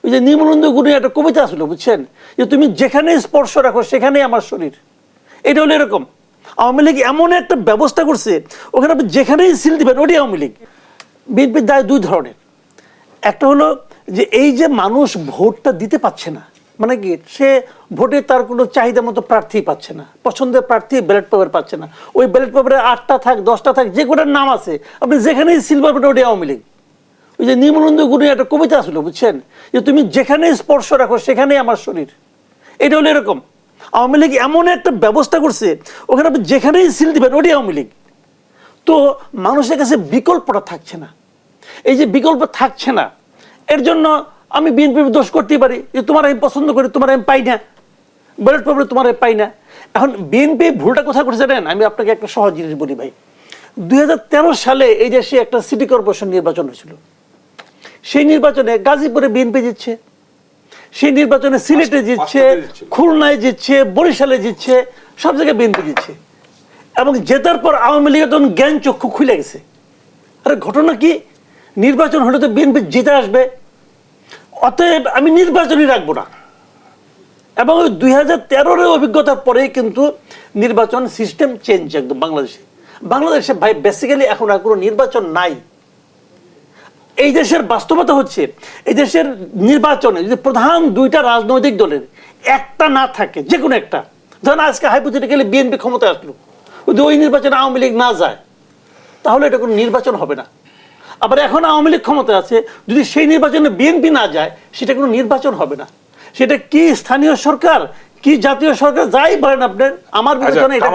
ওই যে নির্মলেন্দু গুণের একটা কবিতা আসলো, বুঝছেন, যে তুমি যেখানে স্পর্শ রাখো সেখানেই আমার শরীর। এটা হলো এরকম। আওয়ামী লীগ এমন একটা ব্যবস্থা করছে, ওখানে আপনি যেখানেই সিল দিবেন ওটাই আওয়ামী লীগ। বিএনপির দায় দুই ধরনের। একটা হলো যে এই যে মানুষ ভোটটা দিতে পারছে না, মানে কি সে ভোটে তার কোনো চাহিদা মতো প্রার্থী পাচ্ছে না, পছন্দের প্রার্থী ব্যালট পেপার পাচ্ছে না, ওই ব্যালট পেপারে 8টা থাক 10টা থাক যে কোটার নাম আছে আপনি যেখানেই সিল পাবেন ওটাই আওয়ামী লীগ। ওই যে নির্মলেন্দু গুণের একটা কবিতা আসলো, বুঝছেন, যে তুমি যেখানে স্পর্শ রাখো সেখানেই আমার শরীর। এটা হলো এরকম। আওয়ামী লীগ এমন একটা ব্যবস্থা করছে, ওখানে আপনি যেখানেই সিল দিবেন ওটাই আওয়ামী লীগ। তো মানুষের কাছে বিকল্পটা থাকছে না। এই যে বিকল্প থাকছে না, এর জন্য আমি বিএনপির দোষ করতেই পারি যে তোমার আমি পছন্দ করি, তোমার আমি পাই না, ব্যালট পেপারে তোমার আমি পাই না। এখন বিএনপি ভুলটা কোথায় করছে জানেন? আমি আপনাকে একটা সহজ জিনিস বলি ভাই। 2013 সালে এই দেশে একটা সিটি কর্পোরেশন নির্বাচন হয়েছিল। সেই নির্বাচনে গাজীপুরে বিএনপি জিতছে, সেই নির্বাচনে সিলেটে জিতছে, খুলনায় জিতছে, বরিশালে জিতছে, সব জায়গায় বিএনপি জিতছে। এবং জেতার পর আওয়ামী লীগের তখন জ্ঞান চক্ষু খুলে গেছে। আরে ঘটনা কি, নির্বাচন হলে তো বিএনপি জিতে আসবে, অতএব আমি নির্বাচনই রাখবো না। এবং ওই 2013-এর অভিজ্ঞতার পরেই কিন্তু নির্বাচন সিস্টেম চেঞ্জ একদম বাংলাদেশে ভাই বেসিক্যালি এখন আর কোনো নির্বাচন নাই। এই দেশের বাস্তবতা হচ্ছে, এই দেশের নির্বাচনে যদি প্রধান দুইটা রাজনৈতিক দলের একটা না থাকে, যে কোনো একটা, ধরেন আজকে হাইপোথেটিক্যালি বিএনপি ক্ষমতায় আসলো, যদি ওই নির্বাচনে আওয়ামী লীগ না যায় তাহলে এটা কোনো নির্বাচন হবে না। আবার এখন আওয়ামী লীগ ক্ষমতায় আছে, যদি সেই নির্বাচনে বিএনপি না যায় সেটা কোনো নির্বাচন হবে না। সেটা কি স্থানীয় সরকার কি জাতীয় সরকার যাই বলেন আপনার, আমার বিবেচনায় এটা